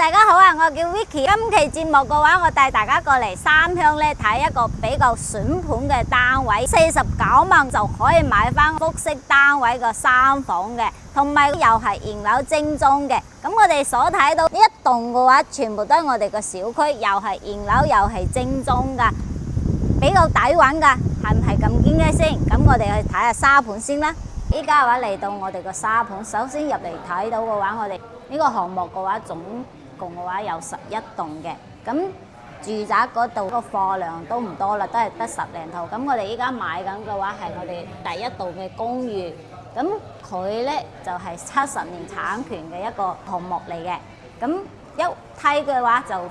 大家好啊，我叫 Vicky。今期節目嘅話，我帶大家過嚟三鄉咧睇一個比較筍盤嘅單位，49萬就可以買翻複式單位嘅3房嘅，同埋又係現樓精裝嘅。咁我哋所睇到呢一棟嘅話，全部都係我哋個小區，又係現樓又係精裝噶，比較抵揾噶，係唔係咁堅嘅先？咁我哋去睇下沙盤先啦。依家嘅話嚟到我哋個沙盤，首先入嚟睇到嘅話，我哋呢個項目嘅話總共嘅話有11棟嘅，咁住宅嗰度個貨量都唔多啦，都係得10零套。咁我哋依家買緊嘅話係我哋第一棟嘅公寓，咁佢呢就係70年產權嘅一個項目嚟嘅，咁一梯嘅話就12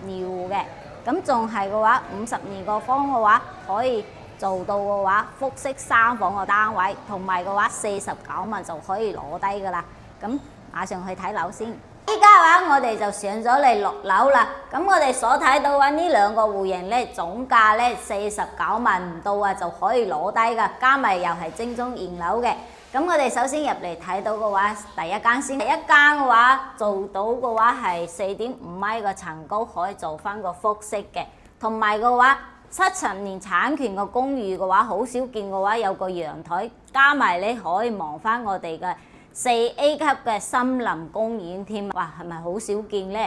戶嘅，咁仲係嘅話52個方嘅話可以做到嘅話複式3房嘅單位，同埋嘅話49萬就可以攞低噶啦。咁馬上去睇樓先。依家嘅話，我哋就上咗嚟6樓啦。咁我哋所睇到嘅呢兩個戶型呢，總價呢49萬唔到啊，就可以攞低噶，加埋又係精裝現樓嘅。咁我哋首先入嚟睇到嘅話，第一間先。第一間嘅話做到嘅話係4.5米嘅層高，可以做翻個複式嘅，同埋嘅話70年產權嘅公寓嘅話，好少見嘅話有個陽台，加埋你可以望翻我哋嘅4A 級嘅森林公園添，哇，係咪好少見呢？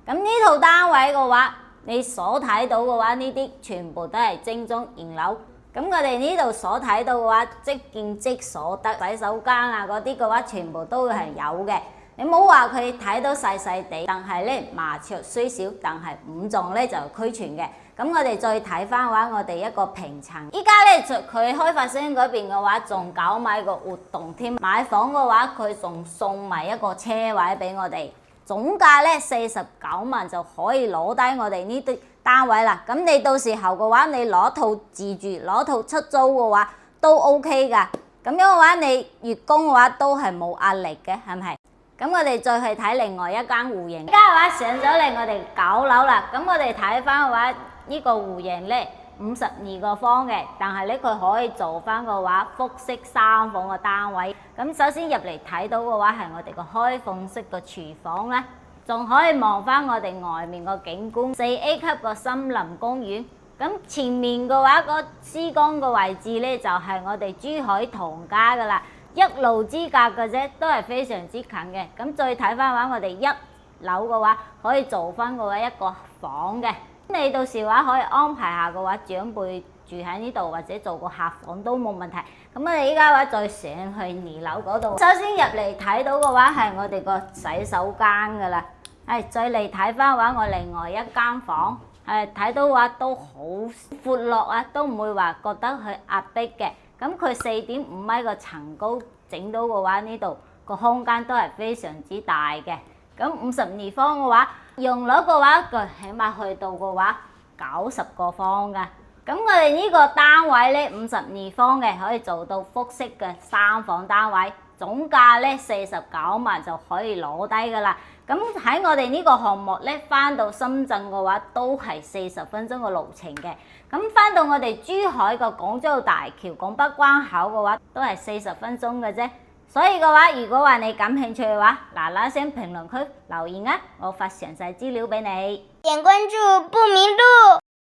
咁呢套單位嘅話，你所睇到嘅話，呢啲全部都係精裝現樓。咁我哋呢度所睇到嘅話，即見即所得，洗手間啊嗰啲嘅話，全部都係有嘅。你唔好話佢睇到細細地，但係呢麻雀雖小，但係五臟呢就俱全嘅。咁我哋再睇翻嘅話，我哋一個平層，依家呢佢開發商嗰邊嘅話，仲搞埋個活動添。買房嘅話，佢仲送埋一個車位俾我哋，總價呢49萬就可以攞低我哋呢啲單位啦。咁你到時候嘅話，你攞套自住，攞套出租嘅話都 OK 噶。咁樣嘅話，你月供嘅話都係冇壓力嘅，係咪？咁我哋再去睇另外一間戶型。而家嘅話上咗嚟我哋9樓啦。咁我哋睇翻嘅話，呢個戶型呢52個方嘅，但係呢佢可以做翻嘅話複式3房嘅單位。咁首先入嚟睇到嘅話係我哋個開放式嘅廚房啦，仲可以望翻我哋外面個景觀，4A 級個森林公園。咁前面嘅話個施工嘅位置呢，就係我哋珠海同家噶啦。一路之隔嘅啫，都係非常之近嘅。咁再睇翻嘅話，我哋1樓嘅話可以做翻嘅話一個房嘅。你到時嘅話可以安排下嘅話，長輩住喺呢度或者做個客房都冇問題。咁我哋依家嘅話再上去2樓嗰度。首先入嚟睇到嘅話係我哋個洗手間噶啦。再嚟睇翻嘅話，我另外一間房睇到嘅話都好闊落啊，都唔會話覺得佢壓迫嘅。咁佢4.5米個層高整到嘅話，呢度個空間都係非常之大嘅。咁52方嘅話，用樓嘅話，佢起碼去到嘅話90個方㗎。咁我哋呢個單位呢，52方嘅可以做到複式嘅3房單位，總價呢49萬就可以攞低㗎啦。咁喺我哋呢個項目呢，翻到深圳嘅話都係40分鐘嘅路程嘅。咁翻到我哋珠海個廣州大橋拱北關口嘅話，都係40分鐘嘅啫。所以嘅話，如果話你感興趣嘅話，嗱嗱聲評論區留言啊，我發詳細資料俾你。點關注不迷路。